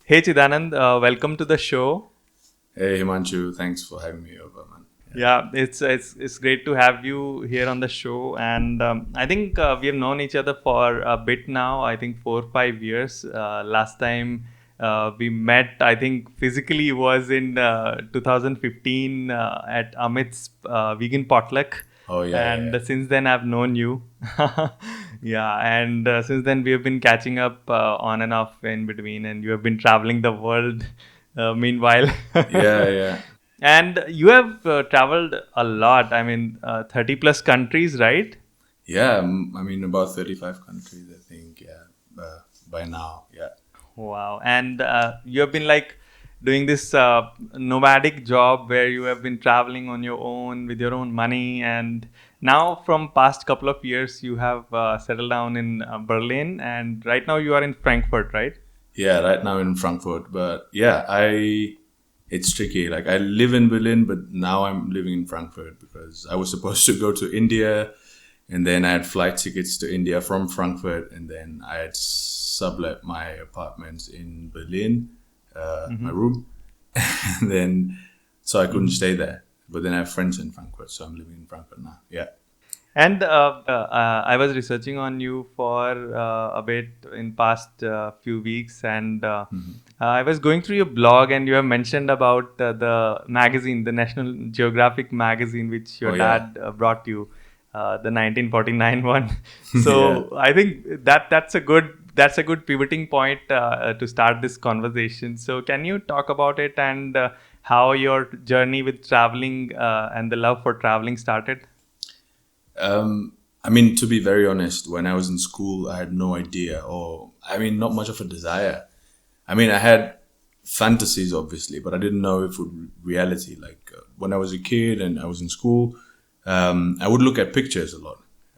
Hey Chidanand, welcome to the show. Hey Himanshu, thanks for having me over, man. Yeah, it's great to have you here on the show, and I think we have known each other for a bit now. I think 4 or 5 years. Last time we met, I think physically was in 2015 at Amit's vegan potluck, Oh and yeah. since then I've known you. Yeah, and since then we have been catching up on and off in between, and you have been traveling the world. Meanwhile. Yeah, yeah. And you have traveled a lot. I mean, 30 plus countries, right? Yeah, I mean about 35 countries, I think, yeah, by now, yeah. Wow. And you have been like doing this nomadic job where you have been traveling on your own with your own money. And now, from past couple of years, you have settled down in Berlin. And right now, you are in Frankfurt, right? Yeah, right now in Frankfurt, but yeah, it's tricky. Like I live in Berlin, but now I'm living in Frankfurt because I was supposed to go to India and then I had flight tickets to India from Frankfurt and then I had sublet my apartments in Berlin, my room, and then so I couldn't stay there. But then I have friends in Frankfurt, so I'm living in Frankfurt now. Yeah. And I was researching on you for a bit in past few weeks, and I was going through your blog, and you have mentioned about the magazine, the National Geographic magazine, which your Oh yeah. dad brought you, the 1949 one. Yeah. So I think that's a good pivoting point to start this conversation. So can you talk about it and how your journey with traveling and the love for traveling started? I mean, to be very honest, when I was in school, I had no idea, or I mean, not much of a desire. I mean, I had fantasies, obviously, but I didn't know if it would reality. Like when I was a kid and I was in school, I would look at pictures a lot.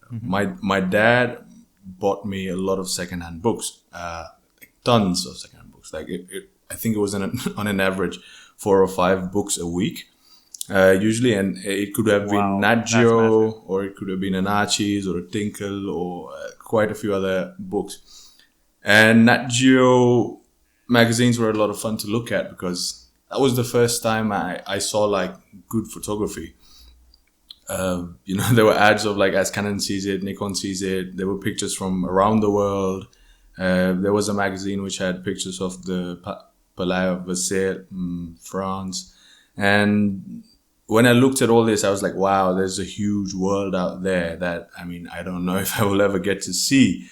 My dad bought me a lot of secondhand books, like tons of secondhand books. Like I think it was on an average 4 or 5 books a week. Usually, and it could have been Wow, that's massive. NatGeo, or it could have been an Archie's or a Tinkle, or quite a few other books. And NatGeo magazines were a lot of fun to look at because that was the first time I saw like good photography. There were ads of like as Canon sees it, Nikon sees it. There were pictures from around the world. There was a magazine which had pictures of the Palais of Versailles, France. And when I looked at all this, I was like, wow, there's a huge world out there that, I mean, I don't know if I will ever get to see.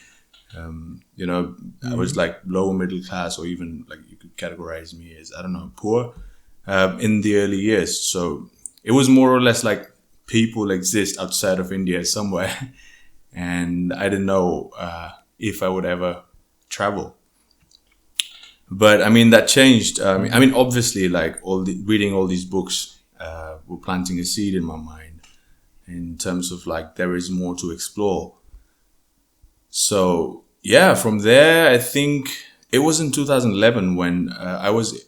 I was like lower middle class, or even like you could categorize me as, I don't know, poor in the early years. So it was more or less like people exist outside of India somewhere. And I didn't know if I would ever travel. But I mean, that changed. I mean, obviously, like reading all these books were planting a seed in my mind in terms of like there is more to explore. So yeah, from there, I think it was in 2011 when I was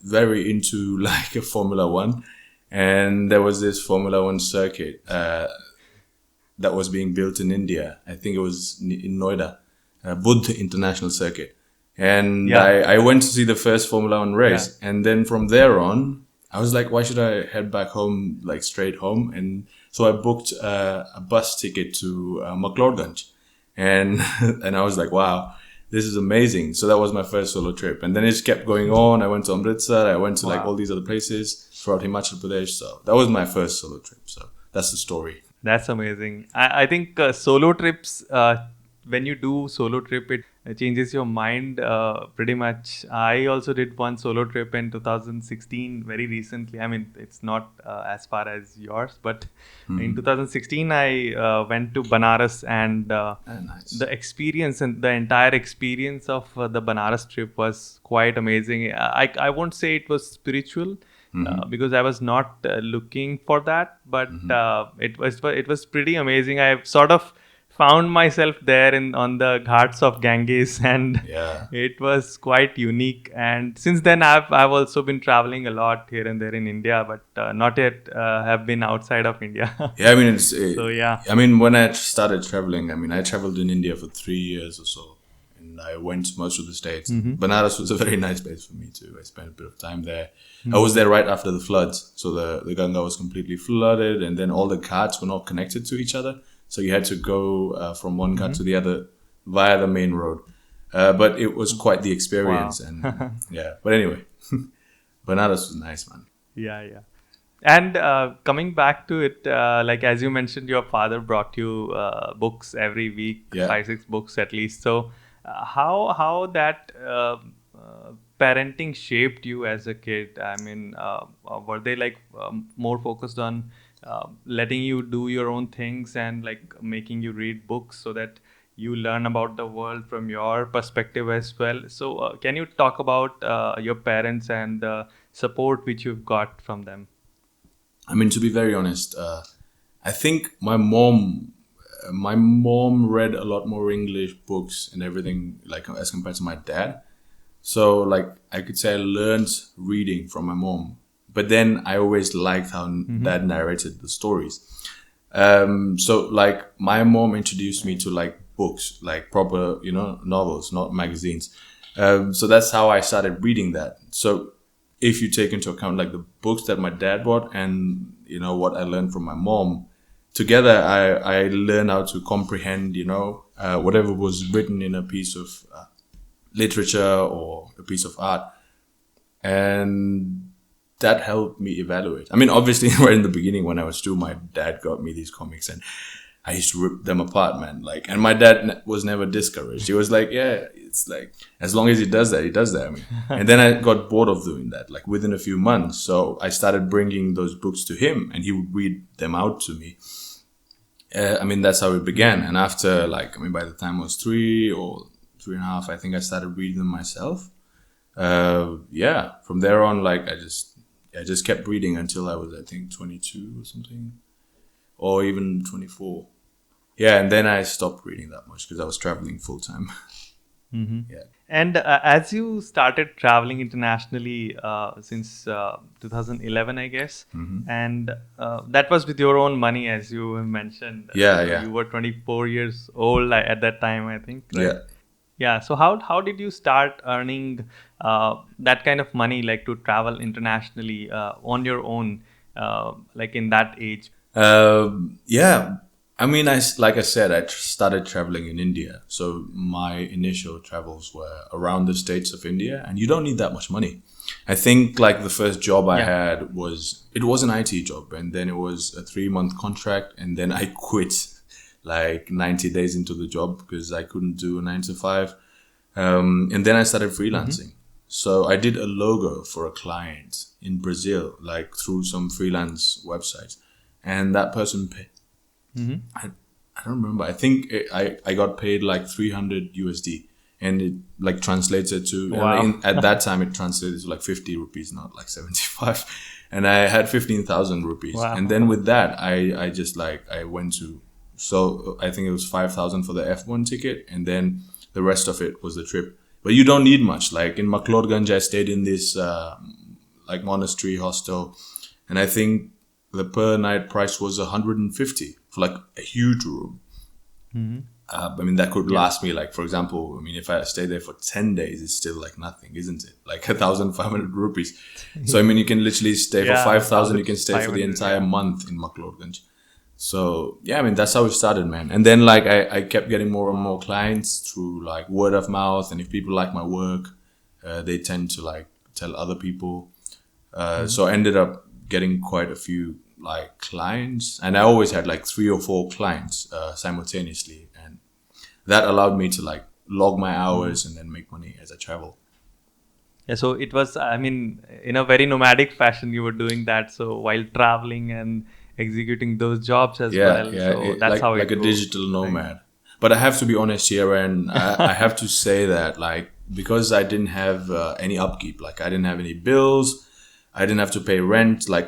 very into like a Formula One, and there was this Formula One circuit that was being built in India. I think it was in Noida, Buddha International Circuit. And Yeah, I went to see the first Formula One yeah. race. And then from there on, I was like, why should I head back home, like straight home? And so I booked a bus ticket to McLeodganj. And, and I was like, wow, this is amazing. So that was my first solo trip. And then it just kept going on. I went to Amritsar. I went to like all Wow. these other places throughout Himachal Pradesh. So that was my first solo trip. So that's the story. That's amazing. I think solo trips, when you do solo trip, it changes your mind pretty much. I also did one solo trip in 2016, very recently. I mean, it's not as far as yours, but in 2016, I went to Banaras, and Ah, nice. the experience and the entire experience of the Banaras trip was quite amazing. I won't say it was spiritual, because I was not looking for that, but it was pretty amazing. I sort of found myself there in on the ghats of Ganges, and Yeah. it was quite unique. And since then, I've also been traveling a lot here and there in India, but not yet have been outside of India. Yeah, I mean, So yeah. I mean, when I started traveling, I mean, I traveled in India for 3 years or so. And I went most of the states. Mm-hmm. Banaras was a very nice place for me too. I spent a bit of time there. I was there right after the floods. So the Ganga was completely flooded, and then all the ghats were not connected to each other. So you had to go from one ghat to the other via the main road. But it was quite the experience. Wow. And yeah, but anyway, Banaras was nice, man. Yeah. And coming back to it, like as you mentioned, your father brought you books every week, Yeah. 5-6 books at least. So how that parenting shaped you as a kid? I mean, were they like more focused on letting you do your own things and like making you read books so that you learn about the world from your perspective as well? So can you talk about your parents and the support which you've got from them? I mean, to be very honest, I think my mom read a lot more English books and everything, like as compared to my dad. So like I could say I learned reading from my mom, but then I always liked how dad narrated the stories. So like my mom introduced me to like books, like proper, novels, not magazines. So that's how I started reading that. So if you take into account like the books that my dad bought and what I learned from my mom, together I learned how to comprehend whatever was written in a piece of literature or a piece of art, and that helped me evaluate. I mean, obviously, right in the beginning when I was 2, my dad got me these comics and I used to rip them apart, man. Like, and my dad was never discouraged. He was like, yeah, it's like, as long as he does that, he does that. I mean, and then I got bored of doing that, like within a few months. So I started bringing those books to him and he would read them out to me. I mean, that's how it began. And after by the time I was 3 or 3.5, I think I started reading them myself. From there on, like I just kept reading until I was, I think, 22 or something, or even 24. Yeah, and then I stopped reading that much because I was traveling full time. Mm-hmm. Yeah. And as you started traveling internationally since 2011, I guess, and that was with your own money, as you mentioned. Yeah. You were 24 years old at that time, I think. Right? Yeah. Yeah. So how did you start earning that kind of money, like to travel internationally on your own, like in that age? Yeah. I mean, like I said, I started traveling in India. So my initial travels were around the states of India, and you don't need that much money. I think like the first job I had was an IT job, and then it was a 3-month contract, and then I quit like 90 days into the job because I couldn't do a 9 to 5. And then I started freelancing. So I did a logo for a client in Brazil, like through some freelance websites, and that person paid. I don't remember. I think I got paid like 300 USD, and it like translated to at that time it translated to like 50 rupees, not like 75. And I had 15,000 rupees, and then with that I just like I went to. So I think it was 5,000 for the F1 ticket, and then the rest of it was the trip. But you don't need much. Like in McLeodganj, I stayed in this like monastery hostel, and I think the per night price was 150 for like a huge room. I mean, that could last me like, for example, I mean, if I stay there for 10 days, it's still like nothing, isn't it? Like 1,500 rupees. So, I mean, you can literally stay for 5,000. You can stay for the entire month in McLeodganj. So, yeah, I mean, that's how it started, man. And then like I kept getting more and more clients through like word of mouth. And if people like my work, they tend to like tell other people. So I ended up getting quite a few like clients, and I always had like 3 or 4 clients simultaneously, and that allowed me to like log my hours and then make money as I travel. Yeah, so it was, I mean, in a very nomadic fashion you were doing that, so while traveling and executing those jobs as well. So that's how like it a goes. digital nomad. But I have to be honest here, and I have to say that like because I didn't have any upkeep, like I didn't have any bills, I didn't have to pay rent. Like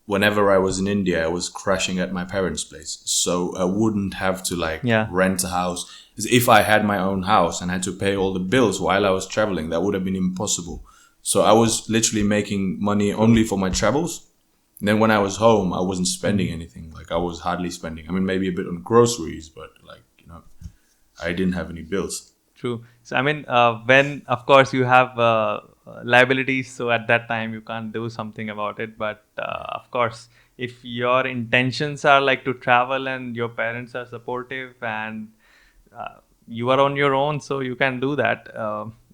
whenever I was in India, I was crashing at my parents' place. So I wouldn't have to rent a house. If I had my own house and had to pay all the bills while I was traveling, that would have been impossible. So I was literally making money only for my travels. And then when I was home, I wasn't spending anything. Like I was hardly spending. I mean, maybe a bit on groceries, but I didn't have any bills. True. So I mean, when of course you have liabilities, so at that time you can't do something about it. But of course, if your intentions are like to travel and your parents are supportive and you are on your own, so you can do that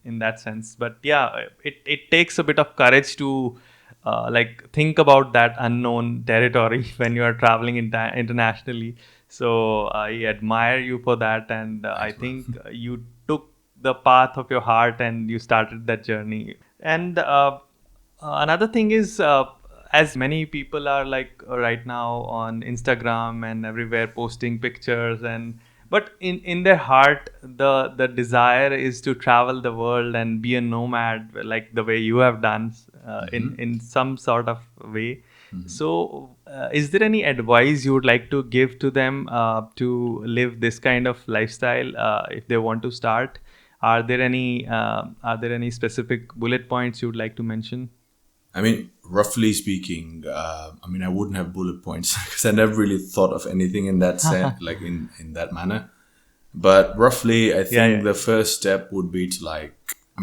in that sense. But yeah, it takes a bit of courage to like think about that unknown territory when you are traveling internationally. So I admire you for that, and I Thanks, man. think you took the path of your heart and you started that journey. And another thing is, as many people are like right now on Instagram and everywhere posting pictures, and but in their heart the desire is to travel the world and be a nomad, like the way you have done, in some sort of way. So is there any advice you would like to give to them to live this kind of lifestyle if they want to start? Are there any specific bullet points you would like to mention? I mean, roughly speaking, I mean, I wouldn't have bullet points because I never really thought of anything in that sense, like in that manner. But roughly, I Yeah, think yeah. the first step would be to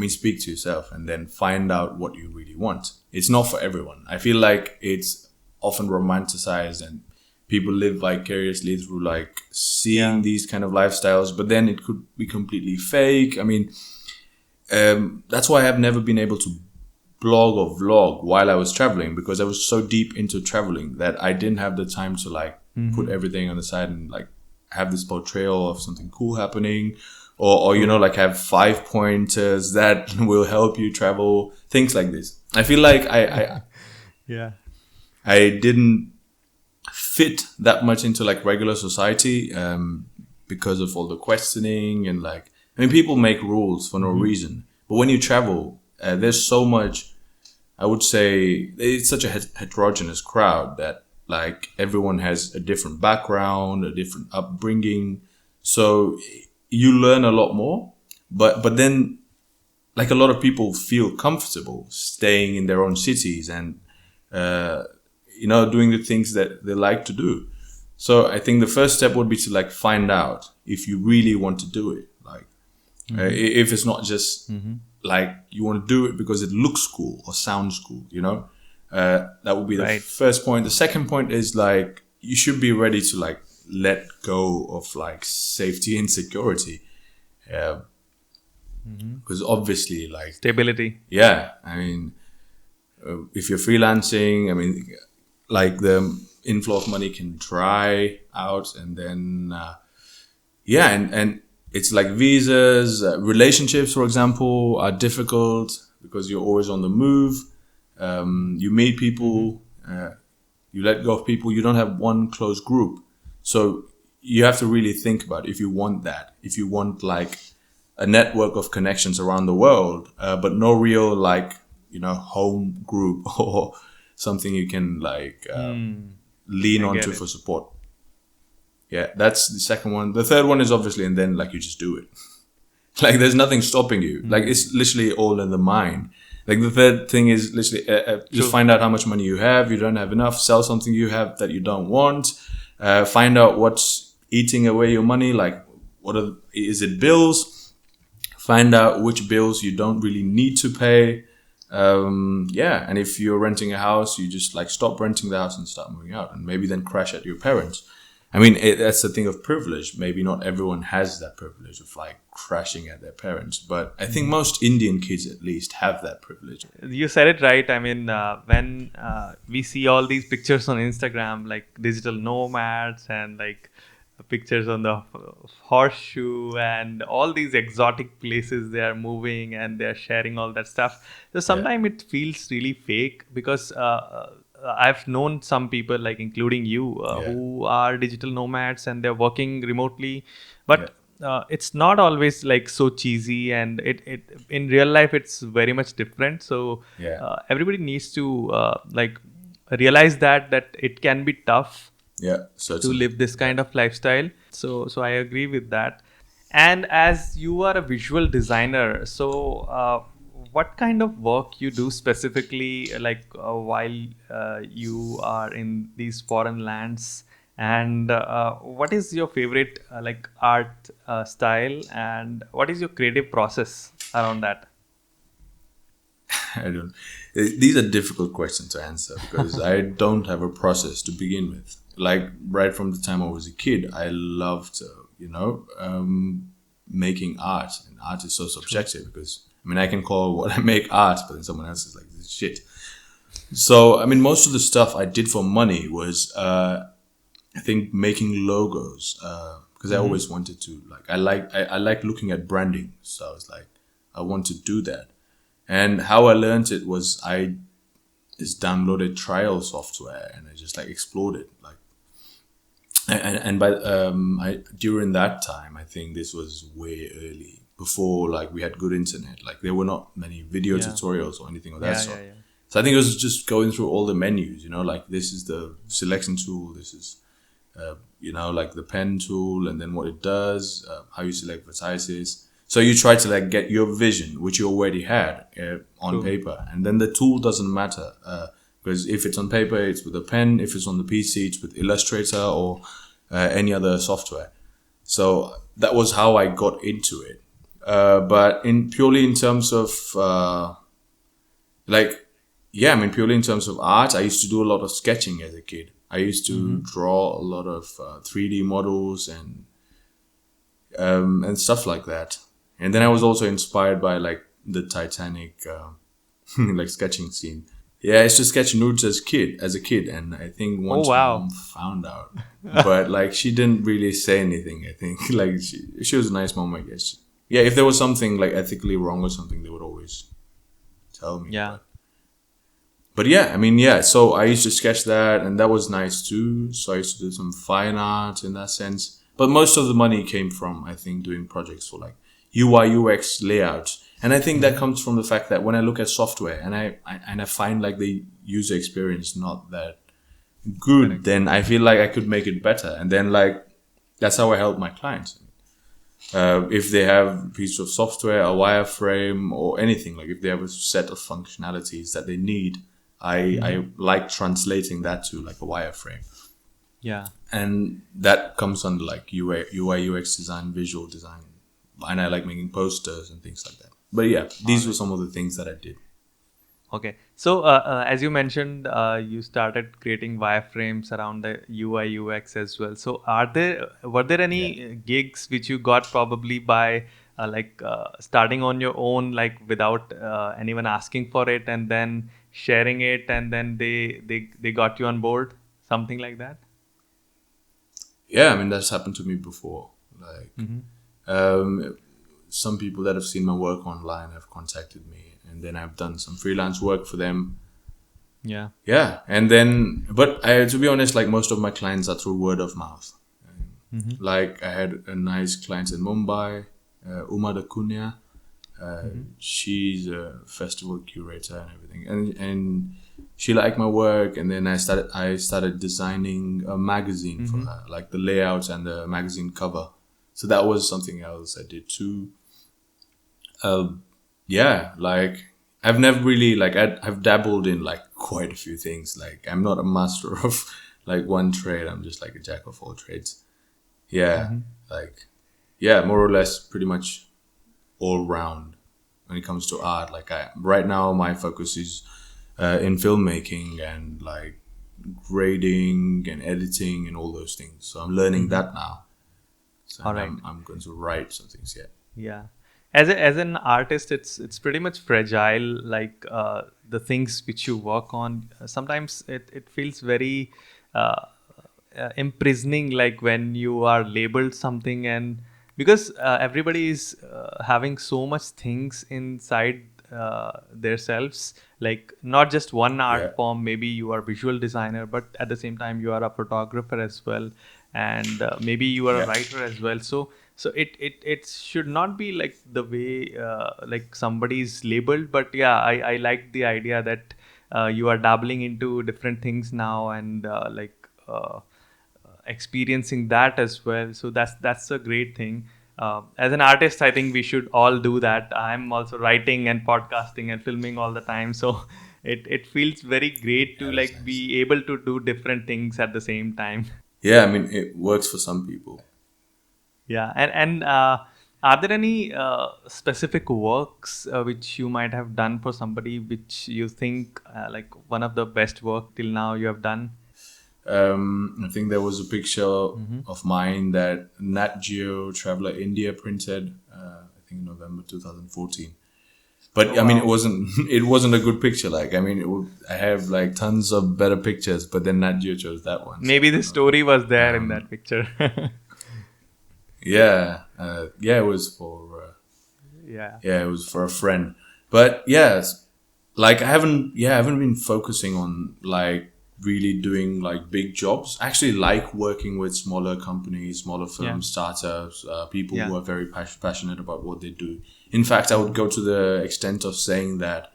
speak to yourself and then find out what you really want. It's not for everyone. I feel like it's often romanticized and people live vicariously through like seeing Yeah. these kind of lifestyles, but then it could be completely fake. I mean, that's why I've never been able to blog or vlog while I was traveling because I was so deep into traveling that I didn't have the time to like put everything on the side and like have this portrayal of something cool happening or you know, like have 5 pointers that will help you travel, things like this. I feel like Yeah. I didn't fit that much into like regular society because of all the questioning and like, I mean, people make rules for no reason, but when you travel, there's so much. I would say it's such a heterogeneous crowd that like everyone has a different background, a different upbringing, so you learn a lot more. But then like a lot of people feel comfortable staying in their own cities and uh, you know, doing the things that they like to do. So I think the first step would be to like find out if you really want to do it. Like if it's not just like you want to do it because it looks cool or sounds cool, you know, that would be the Right. first point. The second point is like you should be ready to like let go of like safety and security. Because obviously, like, Stability. yeah, I mean, if you're freelancing, I mean, like the inflow of money can dry out, and then yeah, and it's like visas, relationships, for example, are difficult because you're always on the move. You meet people, you let go of people. You don't have one close group, so you have to really think about if you want that. If you want like a network of connections around the world, but no real like, you know, home group or something you can like lean I get onto it. for support. Yeah, that's the second one. The third one is obviously, and then like you just do it. Like there's nothing stopping you. Like it's literally all in the mind. Like the third thing is literally just True. find out how much money you have. You don't have enough. Sell something you have that you don't want. Find out what's eating away your money. Like is it bills? Find out which bills you don't really need to pay. Yeah, and if you're renting a house, you just like stop renting the house and start moving out, and maybe then crash at your parents. I mean, that's the thing of privilege. Maybe not everyone has that privilege of like crashing at their parents, but I think most Indian kids at least have that privilege. You said it right. I mean, when we see all these pictures on Instagram, like digital nomads and like pictures on the horseshoe and all these exotic places they are moving and they are sharing all that stuff. So Yeah, sometimes it feels really fake because I've known some people, like including you, yeah, who are digital nomads and they're working remotely, yeah, but it's not always like so cheesy, and it in real life it's very much different. So yeah, everybody needs to like realize that it can be tough yeah, to certainly. live this Yeah. kind of lifestyle. So I agree with that. And as you are a visual designer, so what kind of work you do specifically, like while you are in these foreign lands, And what is your favorite like art style, and what is your creative process around that? I don't. These are difficult questions to answer because I don't have a process to begin with. Like right from the time I was a kid, I loved, making art, and art is so subjective because I mean I can call what I make art, but then someone else is like this is shit. So I mean, most of the stuff I did for money was, I think, making logos because I always wanted to. Like I like looking at branding, so I was like, I want to do that. And how I learned it was I just downloaded trial software and I just like explored it. Like, and by I during that time, I think this was way early before like we had good internet. Like there were not many video Yeah, tutorials or anything of that yeah, sort. yeah, yeah. So I think it was just going through all the menus. Like this is the selection tool. This is like the pen tool, and then what it does, how you select vertices. So you try to like get your vision, which you already had on True. paper, and then the tool doesn't matter because if it's on paper, it's with a pen. If it's on the PC, it's with Illustrator or any other software. So that was how I got into it. But in purely in terms of like, yeah, I mean, purely in terms of art, I used to do a lot of sketching as a kid. I used to draw a lot of 3D models and stuff like that. And then I was also inspired by like the Titanic, like sketching scene. Yeah, I used to sketch nudes as a kid, and I think Oh once my wow. mom found out, but like she didn't really say anything. I think like she was a nice mom, I guess. Yeah, if there was something like ethically wrong or something, they would always tell me. Yeah. But yeah, I mean, yeah. So I used to sketch that, and that was nice too. So I used to do some fine art in that sense. But most of the money came from, I think, doing projects for like UI UX layouts, and I think that comes from the fact that when I look at software and I find like the user experience not that good, Correct. then I feel like I could make it better, and then like that's how I help my clients. If they have a piece of software, a wireframe, or anything, like if they have a set of functionalities that they need, I like translating that to like a wireframe. Yeah. And that comes under like UI, UX design, visual design. And I like making posters and things like that. But yeah, All these were right. some of the things that I did. Okay. So, as you mentioned, you started creating wireframes around the UI UX as well. So, were there any Yeah. gigs which you got probably by starting on your own, like without anyone asking for it, and then sharing it, and then they got you on board, something like that? Yeah, I mean, that's happened to me before. Like, Mm-hmm. um, some people that have seen my work online have contacted me, and then I've done some freelance work for them. Yeah. Yeah, and then, but to be honest, like most of my clients are through word of mouth. Mm-hmm. Like I had a nice client in Mumbai, Uma Dakunya. She's a festival curator and everything, and she liked my work. And then I started designing a magazine for Mm-hmm. her, like the layouts and the magazine cover. So that was something else I did too. Yeah, like I've never really like I've dabbled in like quite a few things. Like I'm not a master of like one trade. I'm just like a jack of all trades. Yeah, Mm-hmm. like yeah, more or less, pretty much all round when it comes to art. Like right now, my focus is in filmmaking and like grading and editing and all those things. So I'm learning Mm-hmm. that now. So, All and right. I'm going to write some things yet. Yeah. As an artist, it's pretty much fragile. Like the things which you work on, sometimes it feels very uh, imprisoning. Like when you are labeled something, and because everybody is having so much things inside their selves. Like not just one Yeah, art form. Maybe you are visual designer, but at the same time you are a photographer as well, and maybe you are a yeah, writer as well. So it should not be like the way like somebody's labeled. But yeah, I like the idea that you are dabbling into different things now, and experiencing that as well. So that's a great thing. As an artist, I think we should all do that. I'm also writing and podcasting and filming all the time, so it feels very great yeah. to That's like nice. be able to do different things at the same time. yeah, I mean, it works for some people. Yeah, and are there any specific works which you might have done for somebody which you think like one of the best work till now you have done? I think there was a picture Mm-hmm. of mine that NatGeo Traveller India printed. I think in November 2014. Oh But I mean, it wow. wasn't it wasn't a good picture. Like I mean, I have like tons of better pictures, but then NatGeo chose that one. So Maybe the story was there in that um, picture. yeah, yeah, it was for Yeah. yeah, it was for a friend. But yeah, like I haven't been focusing on like really doing like big jobs. I actually like working with smaller companies, smaller Yeah. firms, startups, people Yeah. who are very passionate about what they do. In fact, I would go to the extent of saying that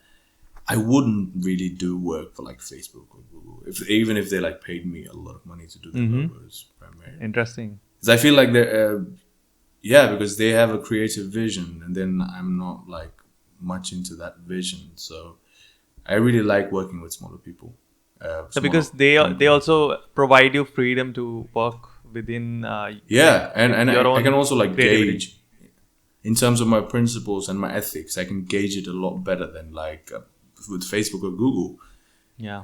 I wouldn't really do work for like Facebook or Google, even if they like paid me a lot of money to do their Mm-hmm. logos primarily. Interesting. Because I feel like they're yeah, because they have a creative vision, and then I'm not like much into that vision. So I really like working with smaller people, So smaller because they companies. also provide you freedom to work within like Yeah, and with and your I can own also like creativity. gauge in terms of my principles and my ethics. I can gauge it a lot better than like with Facebook or Google. Yeah.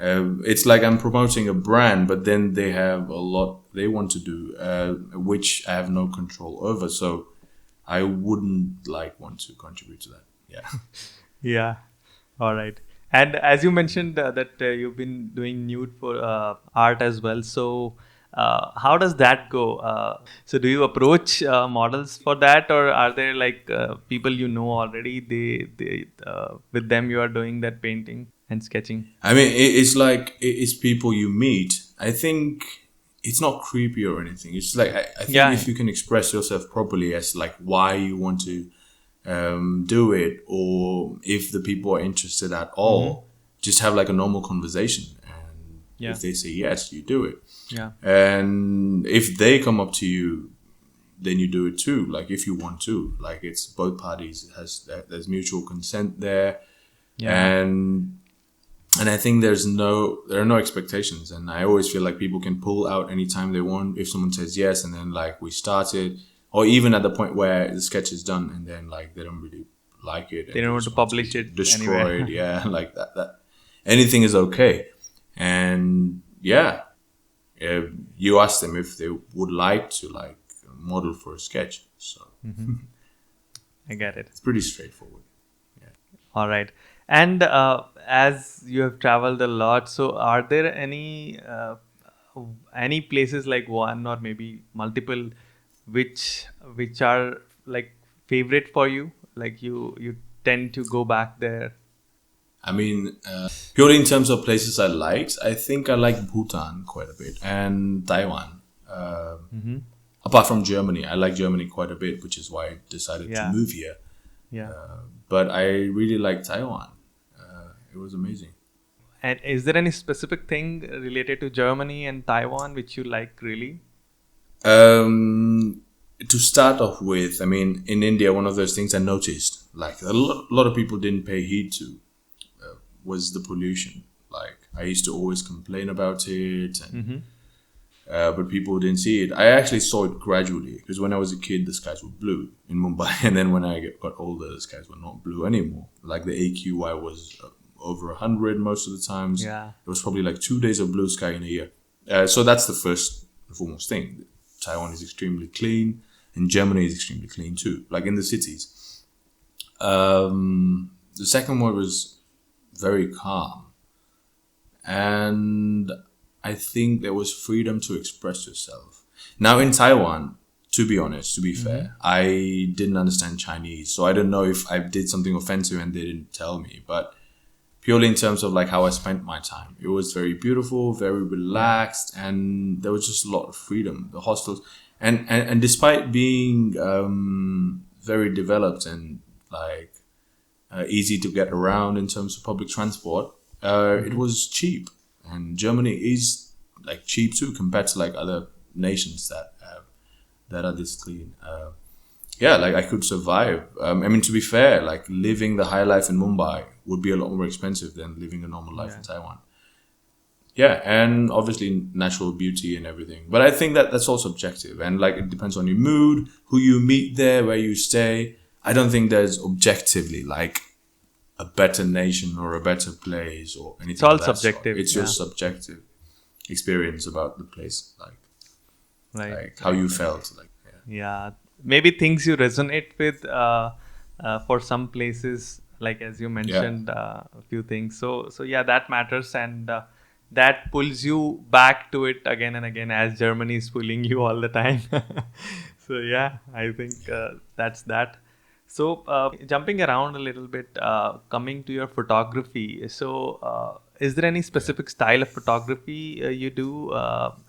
It's like I'm promoting a brand, but then they have a lot they want to do, which I have no control over. So I wouldn't like want to contribute to that. Yeah. Yeah. All right. And as you mentioned that you've been doing nude for art as well. So how does that go? So do you approach models for that, or are there like people you know already? They with them you are doing that painting and sketching. I mean, it's like it's people you meet. I think it's not creepy or anything. It's like I think Yeah. if you can express yourself properly as like why you want to do it, or if the people are interested at Mm-hmm. all, just have like a normal conversation. And Yeah. if they say yes, you do it. Yeah. And if they come up to you, then you do it too. Like if you want to, like it's both parties. It has there's mutual consent there, Yeah. and I think there are no expectations, and I always feel like people can pull out anytime they want if someone says yes, and then like we started, or even at the point where the sketch is done, and then like they don't really like it, They and they don't want just to want to publish it destroy it. anywhere. Yeah, like that. Anything is okay, and yeah, you ask them if they would like to like model for a sketch, so I get it. it's pretty straightforward. All right. And as you have traveled a lot, so are there any places like one or maybe multiple which are like favorite for you? Like you tend to go back there. I mean, purely in terms of places I liked, I think I like Bhutan quite a bit and Taiwan. Mm-hmm. Apart from Germany, I like Germany quite a bit, which is why I decided to Yeah. move here. Yeah. But I really like Taiwan. It was amazing. And is there any specific thing related to Germany and Taiwan which you like really? Um, to start off with, I mean, in India, one of those things I noticed, like lot of people didn't pay heed to, was the pollution. Like I used to always complain about it, and Mm-hmm. but people didn't see it. I actually saw it gradually because when I was a kid, the skies were blue in Mumbai, and then when I got older, the skies were not blue anymore. Like the AQI was over 100 most of the times. Yeah. There was probably like 2 days of blue sky in a year. So that's the first and foremost thing. Taiwan is extremely clean, and Germany is extremely clean too. Like in the cities. The second one was very calm, and I think there was freedom to express yourself. Now in Taiwan, to be honest, to be fair, I didn't understand Chinese, so I don't know if I did something offensive and they didn't tell me. But purely in terms of like how I spent my time, it was very beautiful, very relaxed, and there was just a lot of freedom. The hostels, and despite being very developed and like easy to get around in terms of public transport, it was cheap. And Germany is like cheap too compared to like other nations that are this clean. Yeah, like I could survive. I mean, to be fair, like living the high life in Mumbai would be a lot more expensive than living a normal life Yeah. in Taiwan. Yeah, and obviously natural beauty and everything. But I think that that's all subjective, and like it depends on your mood, who you meet there, where you stay. I don't think there's objectively like a better nation or a better place or It's anything all of that sort. subjective. It's your subjective experience about the place, Right. like how you felt, like yeah. Yeah, maybe things you resonate with for some places, like as you mentioned, a few things. So yeah, that matters, and that pulls you back to it again and again, as Germany is pulling you all the time. So yeah, I think that's that. So jumping around a little bit, coming to your photography. So is there any specific style of photography you do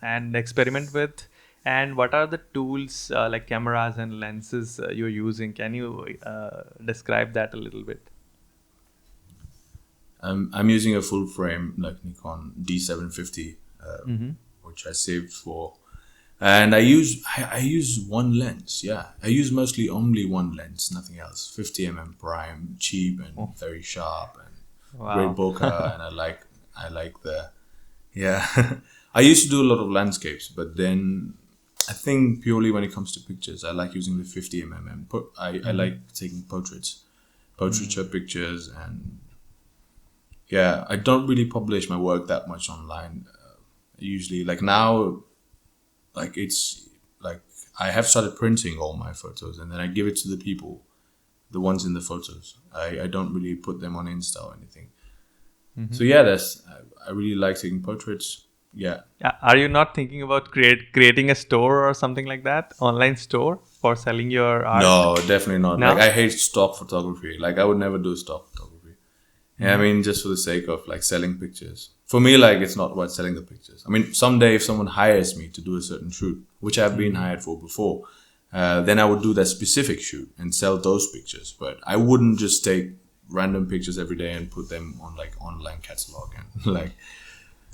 and experiment with? And what are the tools like cameras and lenses you're using? Can you describe that a little bit? I'm using a full frame like Nikon D750, which I saved for, and I use one lens. Yeah, I use mostly only one lens, nothing else. 50 prime, cheap and very sharp and great Wow. bokeh, and I like the yeah. I used to do a lot of landscapes, but then I think purely when it comes to pictures, I like using the 50 I like taking portraiture pictures, and yeah, I don't really publish my work that much online. Usually, like now, like it's like I have started printing all my photos, and then I give it to the people, the ones in the photos. I don't really put them on Insta or anything. So yeah, I really like taking portraits. Yeah. Are you not thinking about creating a store or something like that? Online store for selling your art? No, definitely not. Like No? I hate stock photography. Like I would never do stock photography. Yeah, I mean, just for the sake of like selling pictures. For me, like it's not about selling the pictures. I mean, someday if someone hires me to do a certain shoot, which I've been hired for before, then I would do that specific shoot and sell those pictures. But I wouldn't just take random pictures every day and put them on like online catalog and like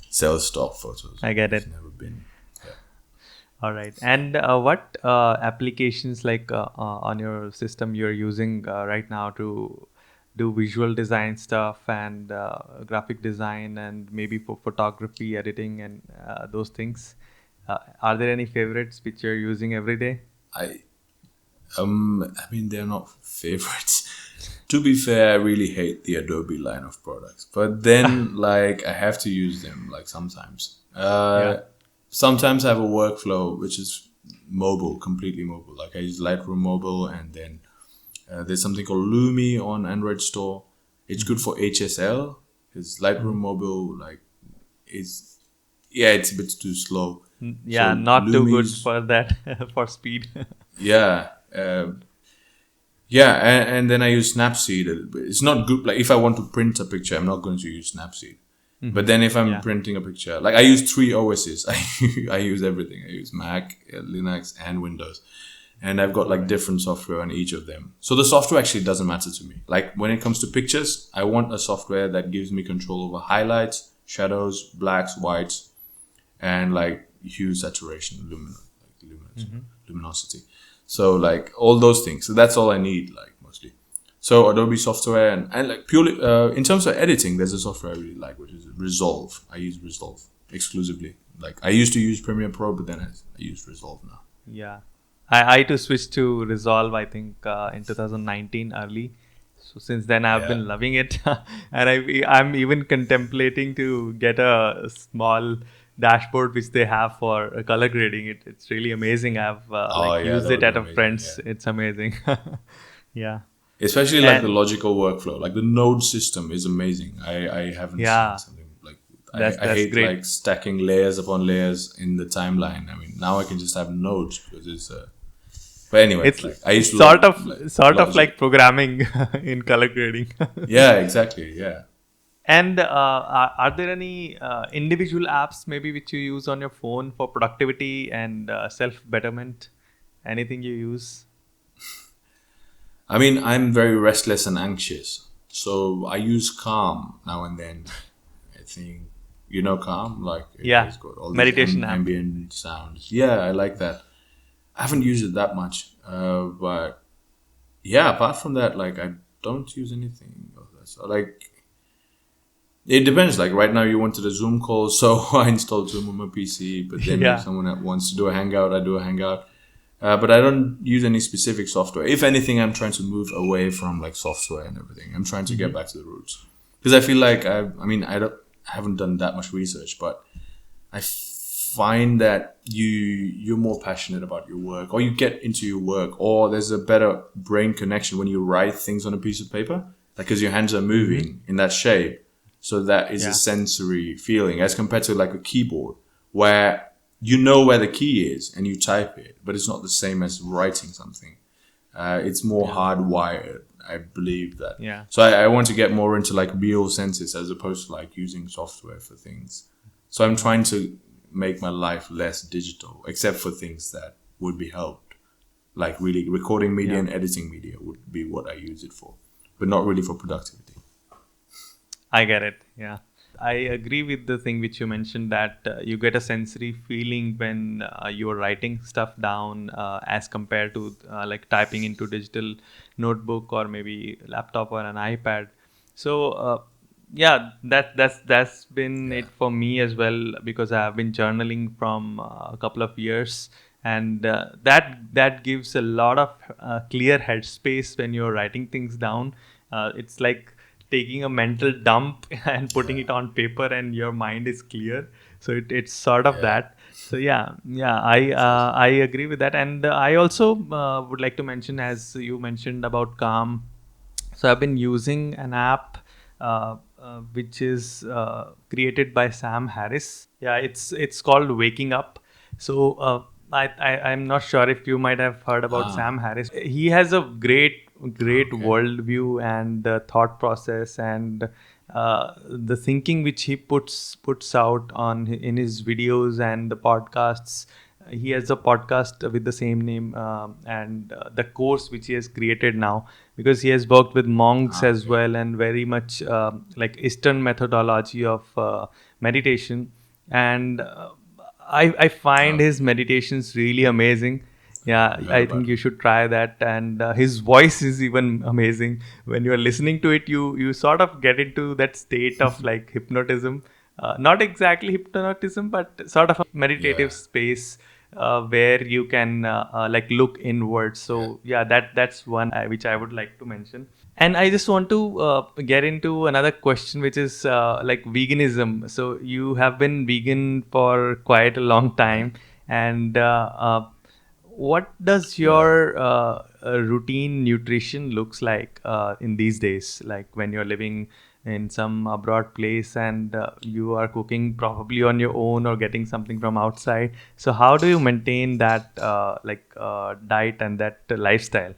sell stock photos. I get it. It's never been. All right. And what applications like on your system you're using right now to do visual design stuff and graphic design and maybe for photography, editing and those things? Are there any favorites which you're using every day? I mean, they're not favorites. To be fair, I really hate the Adobe line of products, but then like I have to use them like sometimes. Sometimes I have a workflow which is mobile, completely mobile. Like I use Lightroom mobile, and then there's something called Lumi on Android Store. It's good for HSL. Because Lightroom mobile like it's it's a bit too slow. Yeah, So not too good Lumi's for that for speed. yeah. Yeah, and then I use Snapseed a little bit. It's not good. Like if I want to print a picture, I'm not going to use Snapseed. But then if I'm Yeah. printing a picture, like I use 3 OSs. I use everything. I use Mac, Linux, and Windows. And I've got like different software on each of them. So the software actually doesn't matter to me. Like when it comes to pictures, I want a software that gives me control over highlights, shadows, blacks, whites, and like hue, saturation, luminosity. So like all those things. So that's all I need, like mostly. So Adobe software and like purely in terms of editing, there's a software I really like, which is Resolve. I use Resolve exclusively. Like I used to use Premiere Pro, but then I use Resolve now. Yeah. I too switched to Resolve, I think, in 2019 early. So since then, I've been loving it. And I'm even contemplating to get a small dashboard which they have for color grading. It's really amazing. I've used that it would at be a amazing, friend's. yeah. It's amazing. Yeah. Especially like the And logical workflow. Like the node system is amazing. I haven't yeah, seen something like that's I hate great. like stacking layers upon layers in the timeline. I mean, now I can just have nodes because it's but anyway, It's like I used to sort love, of like, sort of logic. like programming in color grading. Yeah, exactly. Yeah. And are there any individual apps maybe which you use on your phone for productivity and self betterment? Anything you use? I mean, I'm very restless and anxious, so I use Calm now and then. I think Calm, like Yeah, it's got all these meditation app. ambient sounds. Yeah, I like that. I haven't used it that much, but yeah. Apart from that, like I don't use anything of that. So like It depends. Like right now, you wanted a Zoom call, so I installed Zoom on my PC. But then if Yeah. someone that wants to do a Hangout, I do a Hangout. But I don't use any specific software. If anything, I'm trying to move away from like software and everything. I'm trying to get back to the roots because I feel like I haven't done that much research, but I find that you're more passionate about your work, or you get into your work, or there's a better brain connection when you write things on a piece of paper, like because your hands are moving in that shape. So that is a Yeah. sensory feeling as compared to like a keyboard where you know where the key is and you type it, but it's not the same as writing something. It's more hardwired. I believe that. Yeah. So I want to get more into like real senses as opposed to like using software for things. So I'm trying to make my life less digital, except for things that would be helped. Like really recording media and editing media would be what I use it for, but not really for productivity. I get it. Yeah. I agree with the thing which you mentioned that you get a sensory feeling when you're writing stuff down as compared to like typing into digital notebook or maybe laptop or an iPad. So yeah, that's been Yeah. it for me as well because I have been journaling from a couple of years, and that gives a lot of clear headspace when you're writing things down. It's like taking a mental dump and putting it on paper and your mind is clear, so it's sort of Yeah. that. So yeah, I agree with that, and I also would like to mention, as you mentioned about calm, so I've been using an app which is created by Sam Harris. Yeah, it's called Waking Up. So I'm not sure if you might have heard about Ah. Sam Harris. He has a great Okay. worldview and thought process, and the thinking which he puts out in his videos and the podcasts. He has a podcast with the same name, and the course which he has created now, because he has worked with monks Ah. as Okay. well, and very much like Eastern methodology of meditation. And I find Okay. his meditations really amazing. Yeah, I've heard I about think you him. should try that. And his voice is even amazing. When you are listening to it, you sort of get into that state of like hypnotism. Not exactly hypnotism, but sort of a Yeah. meditative space where you can like look inward. Yeah. So yeah, that's one which I would like to mention. And I just want to get into another question, which is like veganism. So you have been vegan for quite a long Yeah. time, and what does Yeah. your routine nutrition looks like in these days? Like when you're living in some abroad place and you are cooking probably on your own or getting something from outside. So how do you maintain that diet and that lifestyle?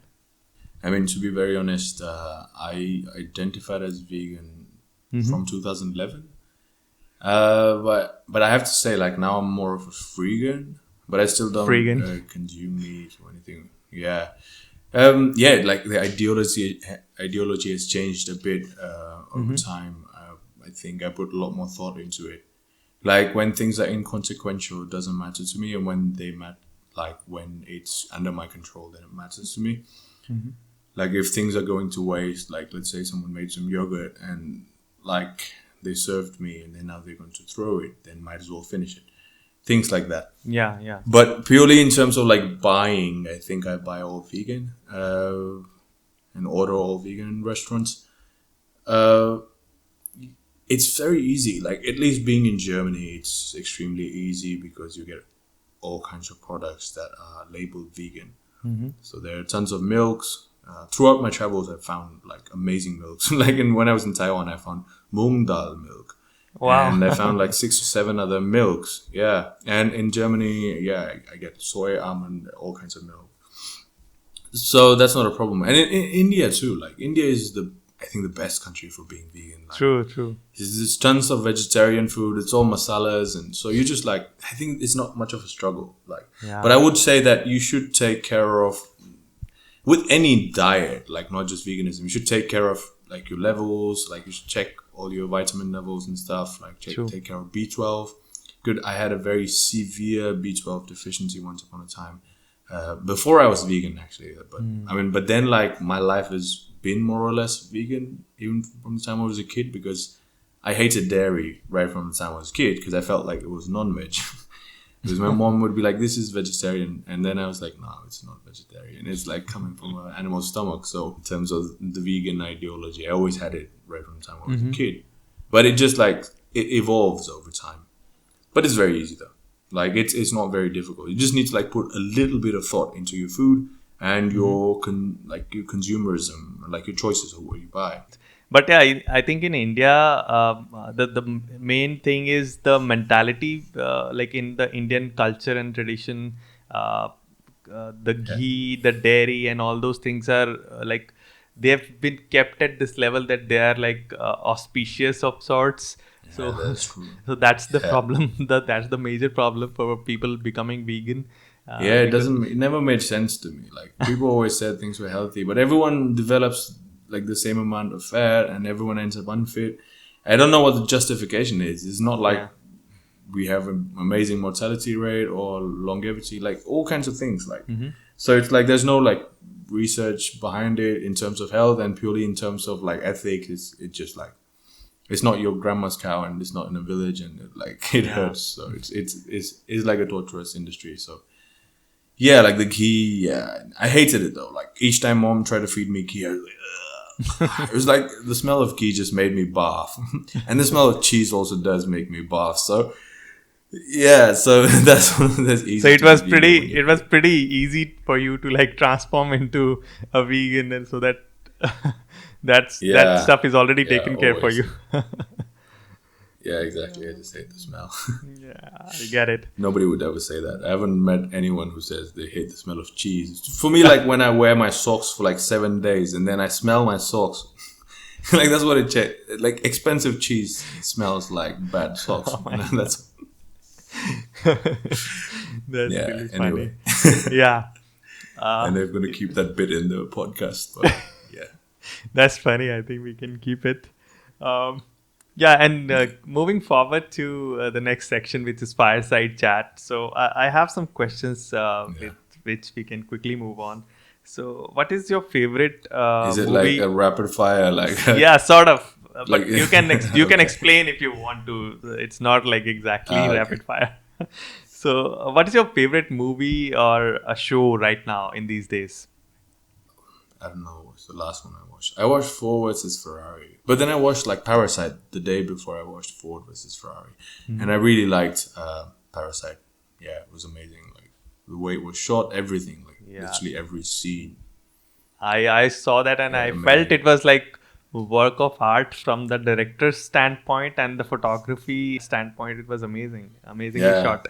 I mean, to be very honest, I identified as vegan Mm-hmm. from 2011. But I have to say, like now I'm more of a freegan, but I still don't Freegan. consume meat or anything. Yeah. Yeah, like the ideology has changed a bit over Mm-hmm. time. I think I put a lot more thought into it. Like when things are inconsequential, it doesn't matter to me, and when they matter, like when it's under my control, then it matters to me. Mm-hmm. Like if things are going to waste, like let's say someone made some yogurt and like they served me, and then now they're going to throw it, then might as well finish it. Things like that. Yeah, yeah. But purely in terms of like buying, I think I buy all vegan and order all vegan in restaurants. Uh, it's very easy. Like at least being in Germany, it's extremely easy because you get all kinds of products that are labeled vegan. Mm-hmm. So there are tons of milks. Throughout my travels, I found like amazing milks. Like when I was in Taiwan, I found Mung Dal milk, Wow. and I found like 6 or 7 other milks. Yeah, and in Germany, yeah, I get soy, almond, all kinds of milk. So that's not a problem. And in India too. Like India is I think the best country for being vegan. Like True, true. there's tons of vegetarian food. It's all masalas, and so you just like I think it's not much of a struggle. Like, but Yeah. I would say that you should take care of with any diet, like not just veganism. You should take care of like your levels. Like you should check all your vitamin levels and stuff. Like True. take care of B12. Good. I had a very severe B12 deficiency once upon a time. Before I was vegan, actually, but I mean, but then like my life has been more or less vegan even from the time I was a kid because I hated dairy right from the time I was a kid because I felt like it was non-veg. Because my mom would be like, this is vegetarian. And then I was like, no, it's not vegetarian. It's like coming from an animal stomach. So in terms of the vegan ideology, I always had it right from the time I was a kid. But it just like, it evolves over time. But it's very easy though. Like it's not very difficult. You just need to like put a little bit of thought into your food and your your consumerism, like your choices of what you buy. But yeah, I think in India, the main thing is the mentality, like in the Indian culture and tradition, the ghee, the dairy, and all those things are like they have been kept at this level that they are like auspicious of sorts. So, That's true. so that's the problem. That's the major problem for people becoming vegan. It doesn't. It never made sense to me. Like people always said things were healthy, but everyone develops like the same amount of fat, and everyone ends up unfit. I don't know what the justification is. It's not like we have an amazing mortality rate or longevity, like all kinds of things. Like so, it's like there's no like research behind it in terms of health, and purely in terms of like ethics. It's just like it's not your grandma's cow, and it's not in a village, and it hurts. So it's like a torturous industry. So. Yeah, like the ghee, I hated it though. Like each time mom tried to feed me ghee, I was like, ugh. It was like the smell of ghee just made me barf. And the smell of cheese also does make me barf. So so that's easy. So it was pretty easy for you to like transform into a vegan, and so that that stuff is already taken care for you. Yeah, exactly. I just hate the smell. Yeah, I get it. Nobody would ever say that. I haven't met anyone who says they hate the smell of cheese. For me, like when I wear my socks for like 7 days and then I smell my socks, like that's what like expensive cheese smells like bad socks. That's really anyway. funny. Yeah. And they're going to keep that bit in the podcast. But yeah. That's funny. I think we can keep it. Yeah, and moving forward to the next section, which is Fireside Chat. So I have some questions with which we can quickly move on. So what is your favorite is it movie? like a rapid fire? Yeah, sort of. But Like- you can explain if you want to. It's not like exactly Okay. rapid fire. So what is your favorite movie or a show right now in these days? I don't know. What's the last one I watched? I watched Ford versus Ferrari, but then I watched like Parasite the day before I watched Ford versus Ferrari, and I really liked Parasite. Yeah, it was amazing. Like the way it was shot, everything, like literally every scene. I saw that and I amazing. felt it was like work of art from the director's standpoint and the photography standpoint. It was amazingly shot.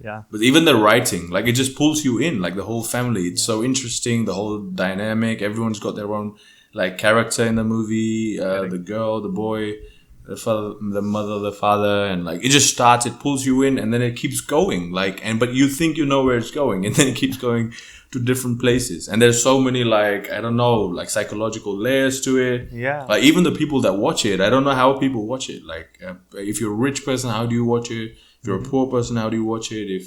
Yeah. But even the writing, like it just pulls you in, like the whole family. It's so interesting, the whole dynamic. Everyone's got their own like character in the movie. The girl, the boy, the father, the mother, the father, and like it just starts. It pulls you in, and then it keeps going. But you think you know where it's going, and then it keeps going to different places. And there's so many like I don't know, like psychological layers to it. Yeah. Like even the people that watch it, I don't know how people watch it. Like if you're a rich person, how do you watch it? If you're a poor person, how do you watch it?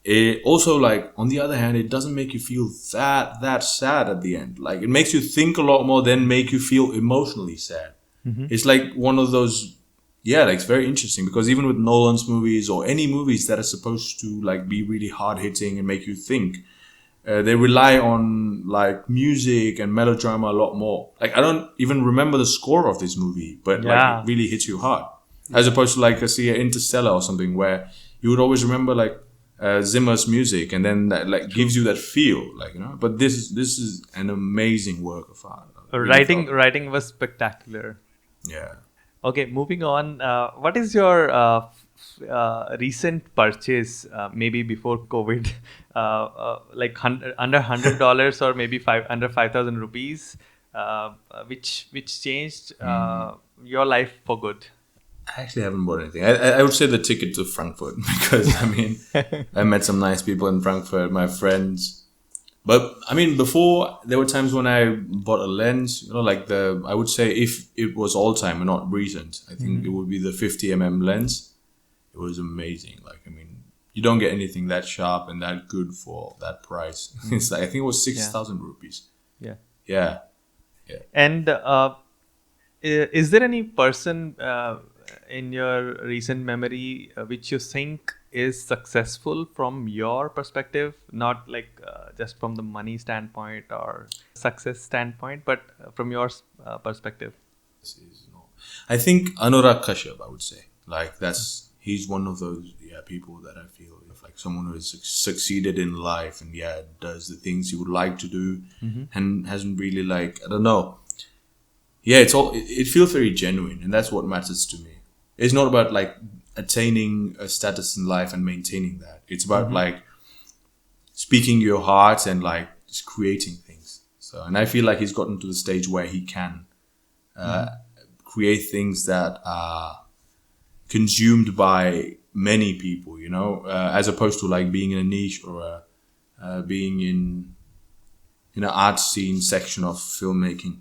It also like on the other hand, it doesn't make you feel that sad at the end. Like it makes you think a lot more than make you feel emotionally sad. It's like one of those, like it's very interesting because even with Nolan's movies or any movies that are supposed to like be really hard hitting and make you think, they rely on like music and melodrama a lot more. Like I don't even remember the score of this movie, but like it really hits you hard. As opposed to like see an Interstellar or something where you would always remember like Zimmer's music and then that like gives you that feel, like But this is an amazing work of art. Writing was spectacular. Yeah. Okay, moving on. What is your recent purchase? Maybe before COVID, like under $100 or maybe under 5,000 rupees, which changed your life for good. I actually haven't bought anything. I would say the ticket to Frankfurt because I mean I met some nice people in Frankfurt, my friends. But I mean before there were times when I bought a lens, like I would say if it was all time and not recent, I think it would be the 50mm lens. It was amazing. Like I mean you don't get anything that sharp and that good for that price. It's like I think it was 6,000 rupees. Yeah. Yeah. And Is there any person in your recent memory which you think is successful from your perspective, not like just from the money standpoint or success standpoint, but from your perspective? I think Anurag Kashyap, I would say. Like he's one of those people that I feel if like someone who has succeeded in life and does the things he would like to do and hasn't really like I don't know. Yeah, it feels very genuine, and that's what matters to me. It's not about like attaining a status in life and maintaining that. It's about like speaking your heart and like just creating things. So, and I feel like he's gotten to the stage where he can create things that are consumed by many people, as opposed to like being in a niche or being in an art scene section of filmmaking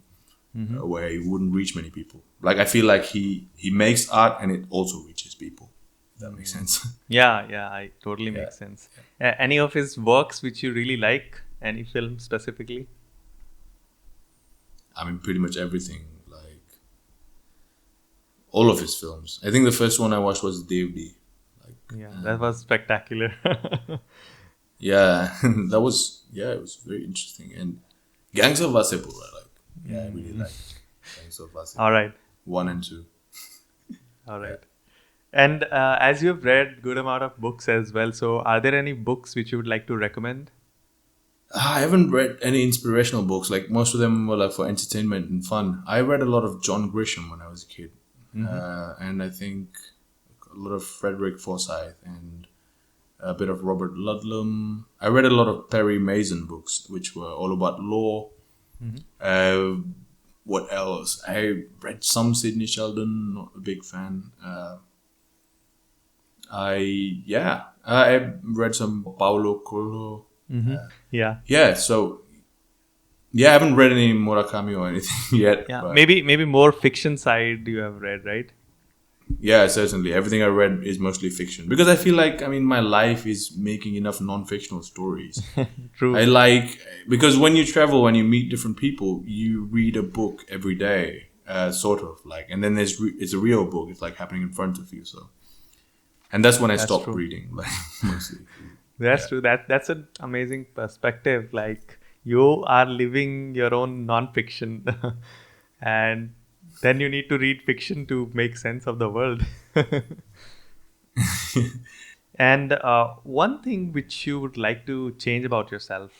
where he wouldn't reach many people. Like I feel like he makes art and it also reaches people. If that makes sense. Yeah, I totally makes sense. Any of his works which you really like? Any film specifically? I mean, pretty much everything. Like all of his films. I think the first one I watched was DVD. That was spectacular. That was it was very interesting. And Gangs of Wasseypur, I really like Gangs of Wasseypur. All right. 1 and 2. All right. And as you've read good amount of books as well, so are there any books which you would like to recommend? I haven't read any inspirational books. Like most of them were like for entertainment and fun. I read a lot of John Grisham when I was a kid, and I think a lot of Frederick Forsyth and a bit of Robert Ludlum. I read a lot of Perry Mason books, which were all about law. What else? I read some Sidney Sheldon. Not a big fan. I read some Paulo Coelho. I haven't read any Murakami or anything yet. Yeah, maybe more fiction side you have read, right? Yeah, certainly. Everything I read is mostly fiction because I feel like my life is making enough non-fictional stories. True. Because when you travel, when you meet different people, you read a book every day, sort of like, and then it's a real book. It's like happening in front of you. So, and that's when I stopped reading, like mostly. That's true. That's an amazing perspective. Like you are living your own non-fiction, and then you need to read fiction to make sense of the world. And one thing which you would like to change about yourself?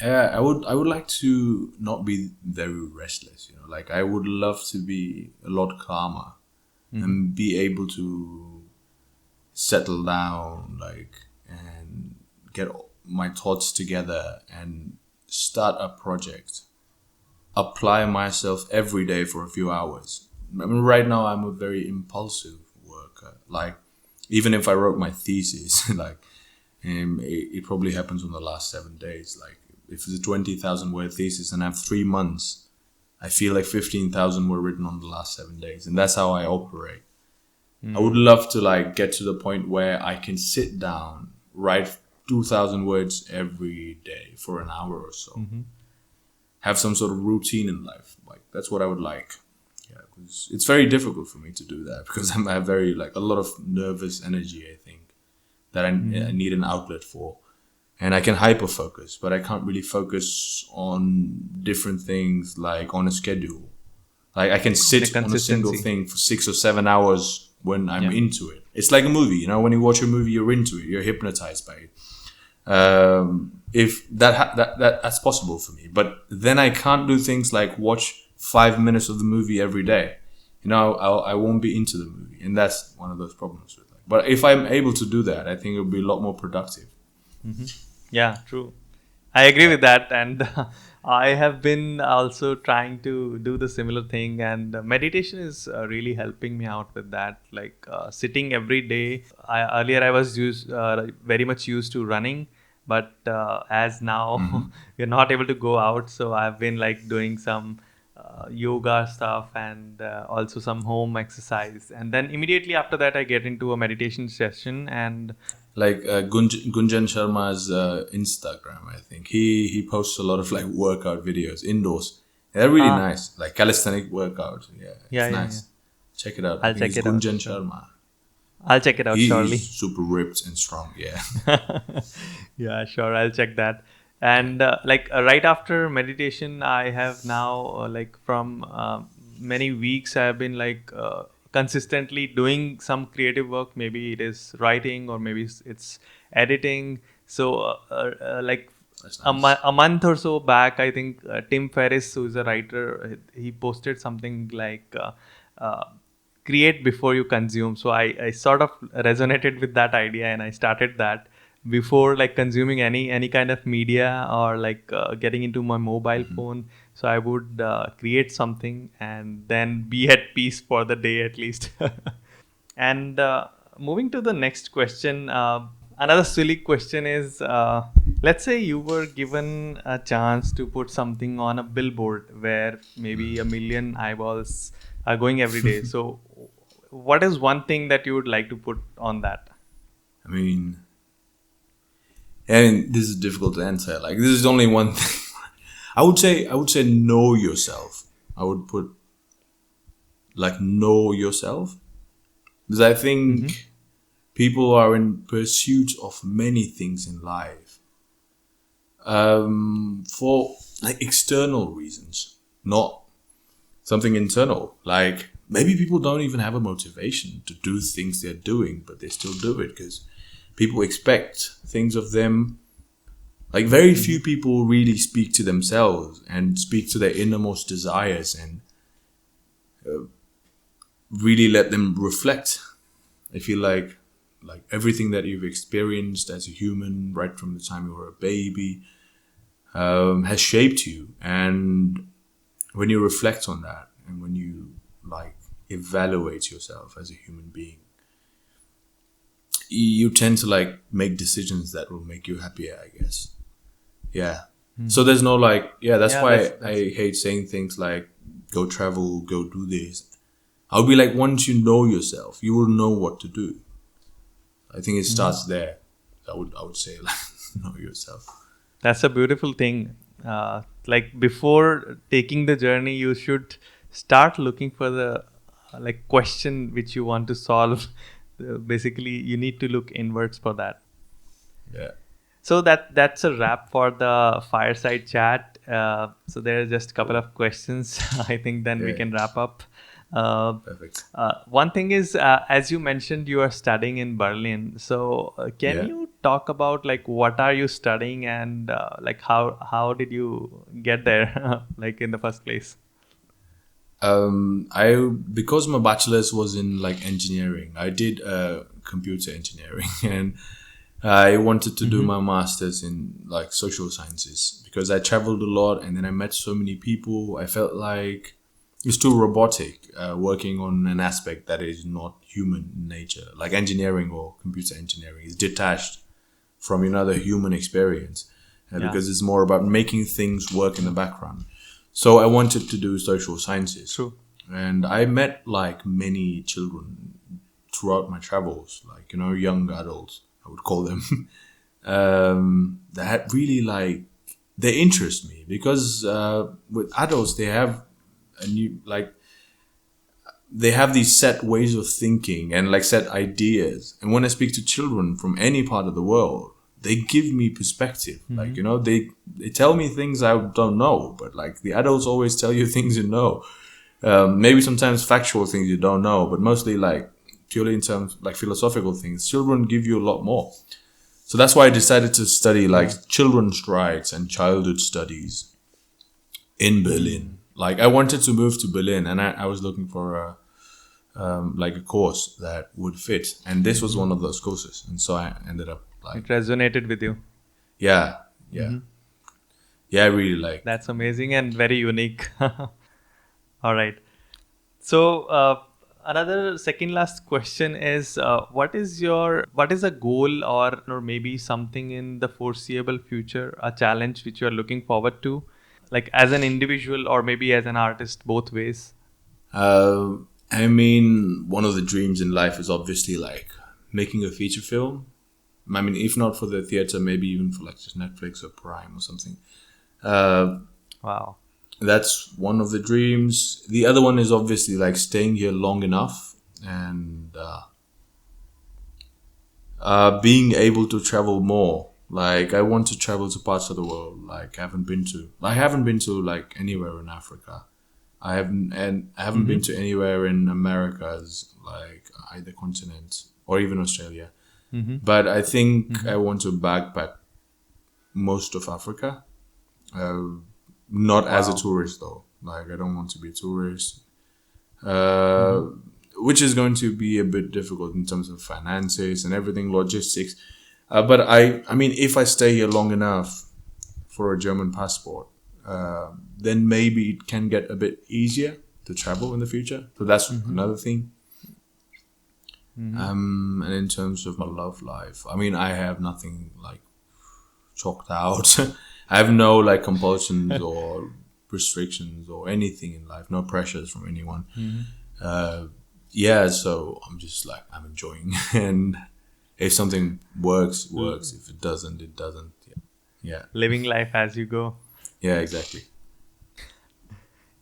I would like to not be very restless. Like I would love to be a lot calmer and be able to settle down, and get my thoughts together and start a project. Apply myself every day for a few hours. Right now I'm a very impulsive worker. Like even if I wrote my thesis, it probably happens in the last 7 days. Like if it's a 20,000 word thesis and I have 3 months, I feel like 15,000 were written on the last 7 days, and that's how I operate. I would love to get to the point where I can sit down, write 2,000 words every day for an hour or so. Have some sort of routine in life. That's what I would like. Yeah, because it's very difficult for me to do that because I have a lot of nervous energy, I think, that I need an outlet for. And I can hyper focus, but I can't really focus on different things on a schedule. Like I can sit on a single thing for 6 or 7 hours when I'm into it. It's like a movie, when you watch a movie, you're into it, you're hypnotized by it. If that's possible for me, but then I can't do things like watch 5 minutes of the movie every day. I won't be into the movie, and that's one of those problems with it. But if I'm able to do that, I think it'll be a lot more productive. Yeah, true. I agree with that, and I have been also trying to do the similar thing, and meditation is really helping me out with that. Sitting every day. Earlier I was very much used to running, but as now we're not able to go out, so I've been doing some yoga stuff and also some home exercise, and then immediately after that I get into a meditation session. And Gunjan Sharma's Instagram, I think he posts a lot of workout videos indoors, They're really Ah, nice, like calisthenic workouts. Yeah, yeah, it's yeah, yeah. nice. Check it out. I I'll think check it's it out. Gunjan Sure. Sharma. I'll check it out He's surely. super ripped and strong. Yeah. Yeah, sure. I'll check that. And right after meditation, I have now from many weeks I've been consistently doing some creative work. Maybe it is writing or maybe it's editing. So like That's nice. a month or so back, I think Tim Ferriss, who is a writer, he posted something uh, create before you consume. So I sort of resonated with that idea and I started that before like consuming any kind of media or getting into my mobile phone. So I would create something and then be at peace for the day at least. And moving to the next question, another silly question is, let's say you were given a chance to put something on a billboard where maybe a million eyeballs are going every day. So, what is one thing that you would like to put on that? I mean, and this is difficult to answer. Like this is only one thing. I would say know yourself. I would put like know yourself because I think people are in pursuit of many things in life for like external reasons, not something internal. Like maybe people don't even have a motivation to do things they're doing, but they still do it because people expect things of them. Like very few people really speak to themselves and speak to their innermost desires and really let them reflect. I feel like everything that you've experienced as a human, right from the time you were a baby, has shaped you. And when you reflect on that, and when you like evaluate yourself as a human being, you tend to like make decisions that will make you happier, I guess. Yeah. So there's no like, yeah, that's Yeah, why that's I hate saying things like go travel, go do this. I'll be like, once you know yourself, you will know what to do. I think it starts there. I would say like know yourself. That's a beautiful thing. Like before taking the journey, you should start looking for the question which you want to solve. Basically, you need to look inwards for that. Yeah. So that's a wrap for the fireside chat. So there are just a couple of questions. I think then we Yeah. can wrap up. Uh, Perfect. one thing is, as you mentioned, you are studying in Berlin. So can Yeah. you talk about like what are you studying and like how did you get there, like in the first place? I because my bachelor's was in like engineering. I did computer engineering, and I wanted to do my master's in like social sciences because I traveled a lot, and then I met so many people. I felt like it's too robotic working on an aspect that is not human in nature. Like engineering or computer engineering is detached from another human experience Yeah, because it's more about making things work in the background. So I wanted to do social sciences. true. And I met like many children throughout my travels, like, you know, young adults, I would call them, that really like, they interest me because with adults, they have a new, like, they have these set ways of thinking and like set ideas. And when I speak to children from any part of the world, they give me perspective. Like, you know, they tell me things I don't know, but like the adults always tell you things you know. Maybe sometimes factual things you don't know, but mostly like purely in terms like philosophical things. Children give you a lot more. So that's why I decided to study like children's rights and childhood studies in Berlin. Like I wanted to move to Berlin, and I was looking for a course that would fit, and this was one of those courses, and so I ended up like It resonated with you. yeah, yeah, yeah. I really like. That's amazing and very unique. All right. So another second last question is, what is a goal or maybe something in the foreseeable future, a challenge which you are looking forward to, like as an individual or maybe as an artist, both ways. Uh, I mean, one of the dreams in life is obviously like making a feature film. I mean, if not for the theater, maybe even for like just Netflix or Prime or something. Uh, Wow. that's one of the dreams. The other one is obviously like staying here long enough and being able to travel more. Like I want to travel to parts of the world like I haven't been to. I haven't been to like anywhere in Africa. I haven't been to anywhere in Americas, like either continent or even Australia. But I think I want to backpack most of Africa. Uh, Not as a Wow. tourist though. Like I don't want to be a tourist. Uh, which is going to be a bit difficult in terms of finances and everything, logistics. But I mean, if I stay here long enough for a German passport, then maybe it can get a bit easier to travel in the future. So that's another thing. And in terms of my love life, I mean, I have nothing like chalked out. I have no like compulsions or restrictions or anything in life, no pressures from anyone. Uh, yeah, so I'm just like I'm enjoying, and if something works, works. If it doesn't, it doesn't. Yeah, yeah, Living life as you go. yeah, exactly.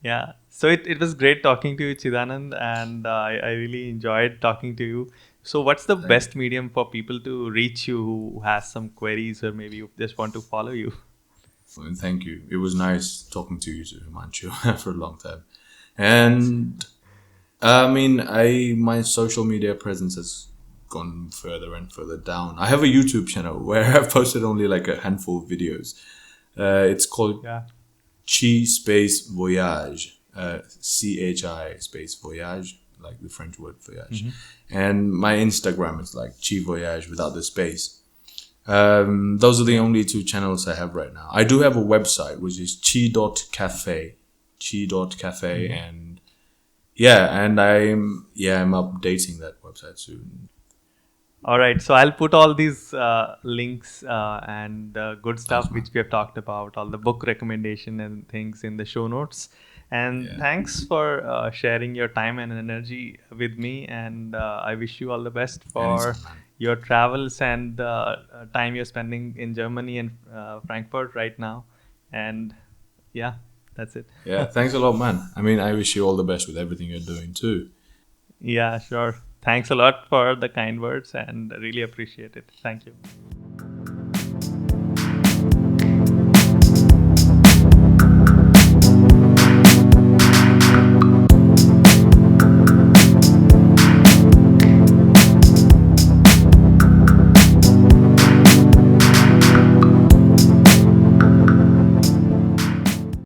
Yeah. So it was great talking to you, Chidanand, and I really enjoyed talking to you. So, what's the Thank you. best medium for people to reach you who has some queries or maybe you just want to follow you? And thank you. It was nice talking to you too, Himanshu, for a long time. And I mean, I my social media presence has gone further and further down. I have a YouTube channel where I've posted only like a handful of videos. It's called Yeah. Chi Space Voyage, CHI Space Voyage, like the French word voyage. And my Instagram is like Chi Voyage without the space. Those are the only two channels I have right now. I do have a website which is chi.cafe, chi.cafe, and I'm updating that website soon. All right. So I'll put all these links and good Thanks, stuff man. which we have talked about, all the book recommendation and things in the show notes. And Yeah, thanks for sharing your time and energy with me. And I wish you all the best for anytime, man. your travels and time you're spending in Germany and Frankfurt right now. And yeah, that's it. Yeah, thanks a lot, man. I mean, I wish you all the best with everything you're doing too. Yeah, sure. Thanks a lot for the kind words and really appreciate it. Thank you.